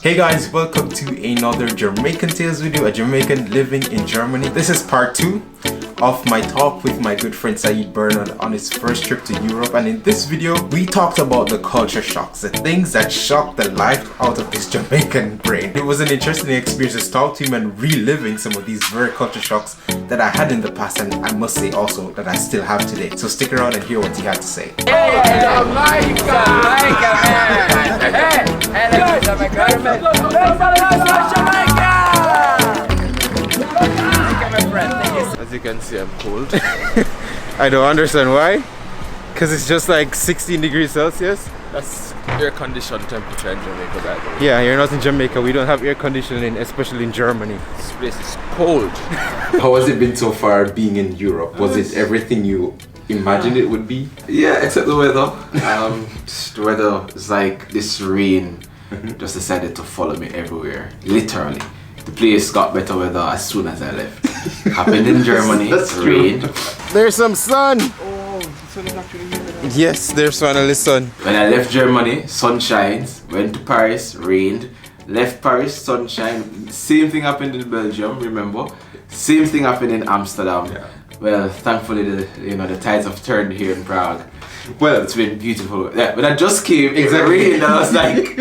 Hey guys, welcome to another Jamaican Tales video, a Jamaican living in Germany. This is part 2 of my talk with my good friend Sayeed on his first trip to Europe, and in this video we talked about the culture shocks, the things that shocked the life out of his Jamaican brain. It was an interesting experience to talk to him and reliving some of these very culture shocks that I had in the past, and I must say also that I still have today. So stick around and hear what he had to say. Hey, Jamaica! As you can see, I'm cold. I don't understand why. Because it's just like 16 degrees Celsius. That's air-conditioned temperature in Jamaica, by the way. Yeah, you're not in Jamaica. We don't have air conditioning, especially in Germany. This place is cold. How has it been so far being in Europe? Was it everything you imagined it would be? Yeah, except the weather. The weather is like this rain just decided to follow me everywhere. Literally. The place got better weather as soon as I left. Happened in Germany, rained. There's some sun! Oh, the sun is actually here now. Yes, there's finally sun. When I left Germany, sun shines. Went to Paris, rained. Left Paris, sunshine. Same thing happened in Belgium, remember? Same thing happened in Amsterdam. Yeah. Well, thankfully the tides have turned here in Prague. Well, it's been beautiful. Yeah, when I just came, it rained and I was like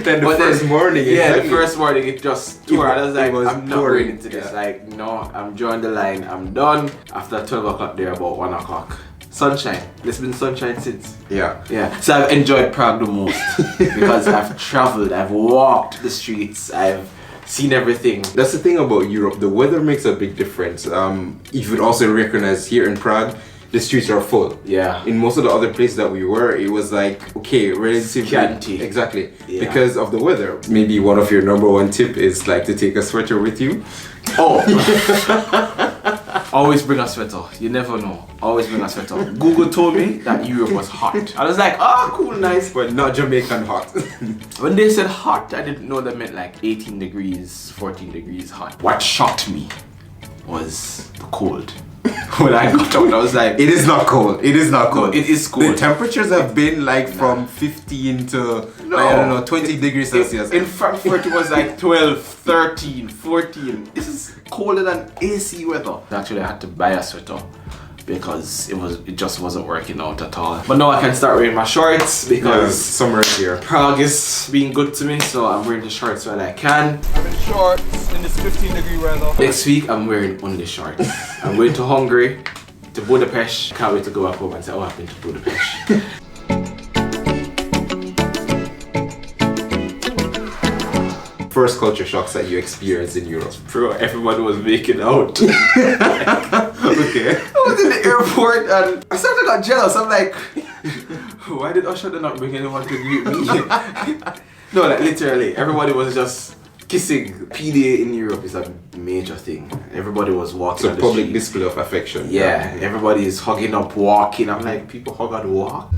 Then the first morning, the first morning it just tore. I was like, I'm not pouring. going into this. Like, no, I'm drawing the line. I'm done. After 12 o'clock there, about 1 o'clock. Sunshine. It's been sunshine since. Yeah. Yeah. So I've enjoyed Prague the most because I've traveled, I've walked the streets, I've seen everything. That's the thing about Europe. The weather makes a big difference. You would also recognize here in Prague, the streets are full. Yeah. In most of the other places that we were, it was like, okay, relatively scanty. Exactly. Yeah. Because of the weather. Maybe one of your number one tip is like to take a sweater with you. Oh. Always bring a sweater. You never know. Always bring a sweater. Google told me that Europe was hot. I was like, oh, cool, nice. But not Jamaican hot. When they said hot, I didn't know that meant like 18 degrees, 14 degrees hot. What shocked me was the cold. When I got out, I was like, it is not cold. It is not cold. No, it is cold. The temperatures have been like from 15 to, I don't know, 20 degrees Celsius. In Frankfurt, it was like 12, 13, 14. This is colder than AC weather. Actually, I had to buy a sweater because it just wasn't working out at all. But now I can start wearing my shorts because summer here. Prague is being good to me, so I'm wearing the shorts when I can. I'm in shorts in this 15-degree weather. Next week, I'm wearing undershorts. I'm going to Hungary, to Budapest. Can't wait to go back home and say what happened to Budapest. First culture shocks that you experienced in Europe? Bro, everybody was making out. Okay. I was in the airport and I started to got jealous. I'm like, why did Oshando not bring anyone to greet me? No, like literally, everybody was just kissing. PDA in Europe is a major thing. Everybody was walking. It's a public display of affection. Yeah, everybody is hugging up, walking. I'm like, people hug and walk.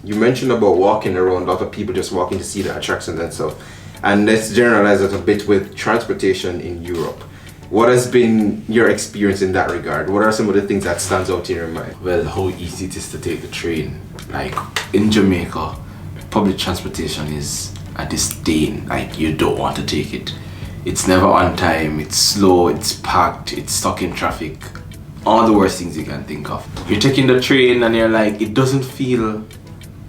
You mentioned about walking around, a lot of people just walking to see the attractions and stuff. And let's generalize it a bit with transportation in Europe. What has been your experience in that regard? What are some of the things that stands out in your mind? Well, how easy it is to take the train. Like in Jamaica, public transportation is a disdain. Like you don't want to take it. It's never on time, it's slow, it's packed, it's stuck in traffic. All the worst things you can think of. You're taking the train and you're like, it doesn't feel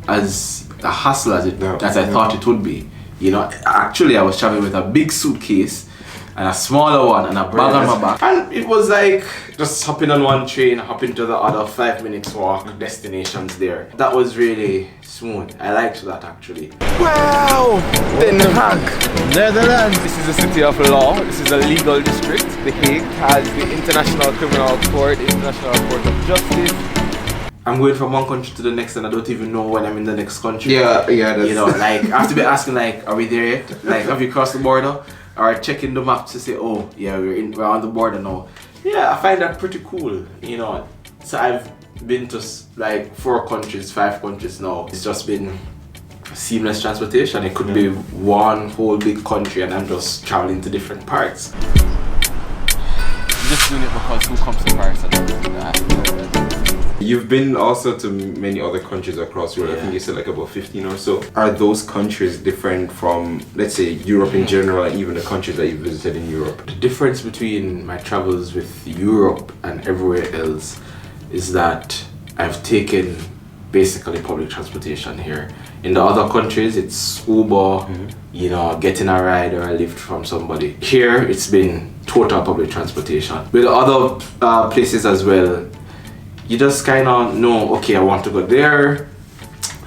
as a hassle as I thought it would be. You know, actually I was traveling with a big suitcase and a smaller one and a bag on my back. And it was like just hopping on one train, hopping to the other, 5 minutes walk, destinations there. That was really smooth. I liked that actually. Wow! Den Haag, Netherlands. This is a city of law. This is a legal district. The Hague has the International Criminal Court, the International Court of Justice. I'm going from one country to the next and I don't even know when I'm in the next country. Yeah, that's... You know, like, I have to be asking like, are we there yet? Like, have you crossed the border? Or checking the map to say, oh, yeah, we're on the border now. Yeah, I find that pretty cool, you know. So I've been to like 4 countries, 5 countries now. It's just been seamless transportation. It could be one whole big country and I'm just traveling to different parts. I'm just doing it because who comes to Paris and does that? You've been also to many other countries across Europe. I think you said like about 15 or so. Are those countries different from, let's say, Europe in general, and even the countries that you visited in Europe? The difference between my travels with Europe and everywhere else is that I've taken basically public transportation here. In the other countries, it's Uber, you know, getting a ride or a lift from somebody. Here, it's been total public transportation. With other places as well, you just kind of know, okay, I want to go there,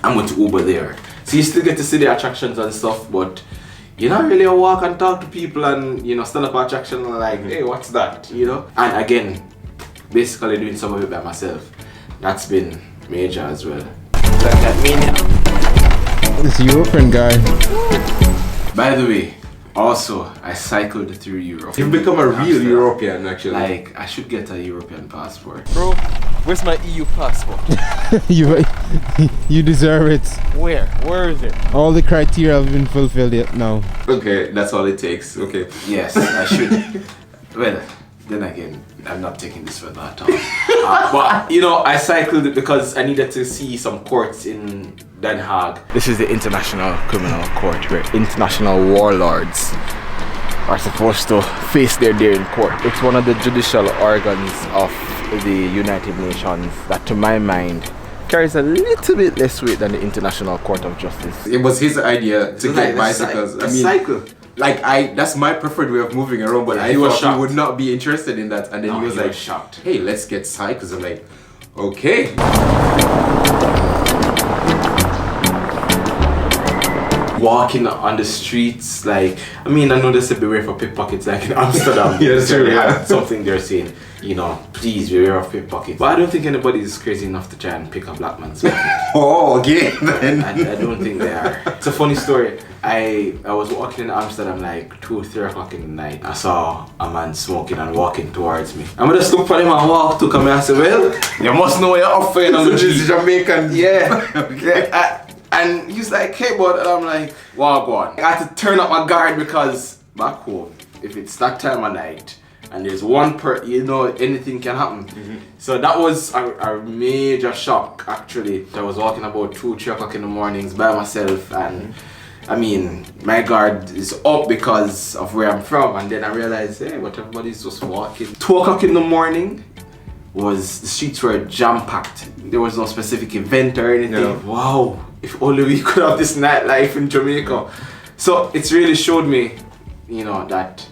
I'm going to Uber there. So you still get to see the attractions and stuff, but you not really walk and talk to people and, you know, stand up at attraction and like, hey, what's that, you know? And again, basically doing some of it by myself. That's been major as well. Like that mania. This European guy. By the way, also, I cycled through Europe. You've become a real European, actually. Like, I should get a European passport. Bro, where's my EU passport? You deserve it. Where? Where is it? All the criteria have been fulfilled yet now. Okay, that's all it takes. Okay. Yes, I should. Well, then again, I'm not taking this further at all. But, you know, I cycled it because I needed to see some courts in Den Haag. This is the International Criminal Court where international warlords are supposed to face their day in court. It's one of the judicial organs of the United Nations that, to my mind, carries a little bit less weight than the International Court of Justice. It was his idea to get bicycles. I mean, cycle. like that's my preferred way of moving around, but I thought he would not be interested in that. And then he was like, shocked. Hey, let's get cycles. I'm like, okay. Walking on the streets, like, I mean, I know they say beware for pickpockets, like in Amsterdam. Yeah, that's true, yeah. Something they're saying, you know, please beware of pickpockets. But I don't think anybody is crazy enough to try and pick a black man's pocket. Oh, again. I don't think they are. It's a funny story. I was walking in Amsterdam like 2-3 o'clock in the night. I saw a man smoking and walking towards me. I'm just look for him and walk to come and I said, well, you must know you're off for So this is Jamaican. Yeah. Okay. And he's like, hey bud, and I'm like, wow, go on. I had to turn up my guard because back home, if it's that time of night and there's one you know, anything can happen. So that was a major shock actually. I was walking about 2-3 o'clock in the mornings by myself, and I mean, my guard is up because of where I'm from, and then I realized, hey, but everybody's just walking. 2 o'clock in the morning, the streets were jam-packed. There was no specific event or anything. No. Wow, if only we could have this nightlife in Jamaica. So it's really showed me, you know, that,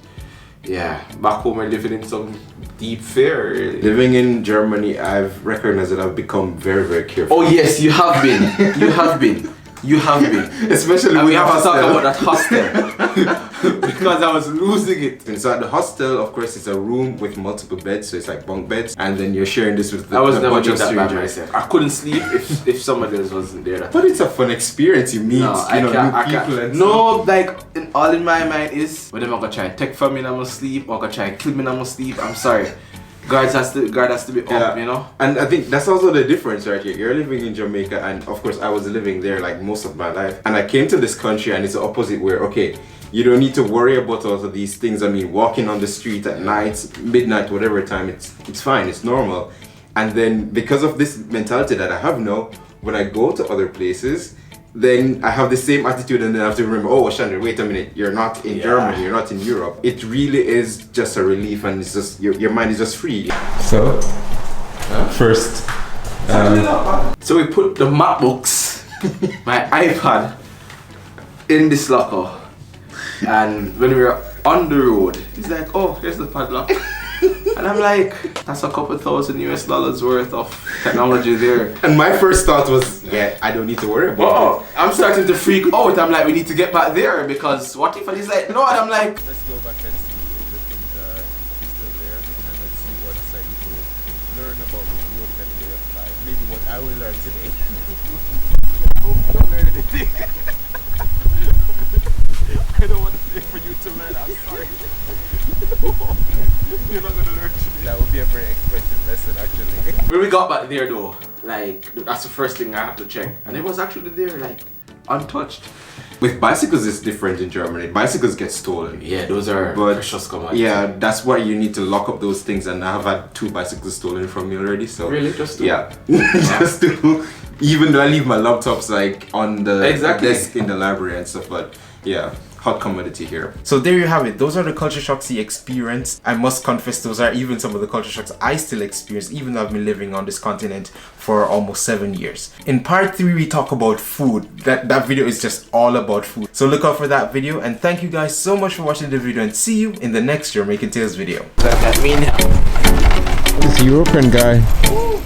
yeah, back home we're living in some deep fear. Really. Living in Germany, I've recognized that I've become very, very careful. Oh yes, you have been. You have been. You have been. Especially and with we have to hostel. talk about that hostel. Because I was losing it. And so at the hostel, of course, it's a room with multiple beds, so it's like bunk beds, and then you're sharing this with I was a never bunch doing of that by strangers. myself. I couldn't sleep if somebody else wasn't there. But it's a fun experience. You meet, No, you know, new people and no, like all in my mind is, when am I gonna try and take from me in my sleep, or gonna try and kill me in my sleep? I'm sorry. Guard has to be up, you know. And I think that's also the difference right here. You're living in Jamaica, and of course I was living there like most of my life. And I came to this country, and it's the opposite, where okay, you don't need to worry about all of these things. I mean, walking on the street at night, midnight, whatever time, it's fine, it's normal. And then because of this mentality that I have now, when I go to other places, then I have the same attitude, and then I have to remember, oh Oshando, wait a minute, you're not in Germany, you're not in Europe. It really is just a relief, and it's just your mind is just free. So, first, So we put the MacBooks, my iPad, in this locker, and when we were on the road, he's like, oh, here's the padlock. And I'm like, that's a couple $1,000 US worth of technology there. And my first thought was, yeah, I don't need to worry about it. I'm starting to freak out. I'm like, we need to get back there because what if? And he's like, no. And I'm like, Let's go back and see if the things are still there, and let's see what Sayeed will learn about the European way of life. Maybe what I will learn today. Don't learn anything. I don't want to say for you to learn. I'm sorry. You're not gonna learn today. That would be a very expensive lesson, actually. when we got back there though, like that's the first thing I had to check, and it was actually there, like untouched. With bicycles, it's different in Germany. Bicycles get stolen. Yeah, those are But precious commodities. yeah, that's why you need to lock up those things. And I've had 2 bicycles stolen from me already. So Really? Just 2? yeah, just 2. Even though I leave my laptops like on the desk in the library and stuff, but yeah, hot commodity here. So there you have it. Those are the culture shocks he experienced. I must confess, those are even some of the culture shocks I still experience, even though I've been living on this continent for almost 7 years. In part 3, we talk about food. That video is just all about food. So look out for that video, and thank you guys so much for watching the video, and see you in the next Jamaican Tales video. This European guy.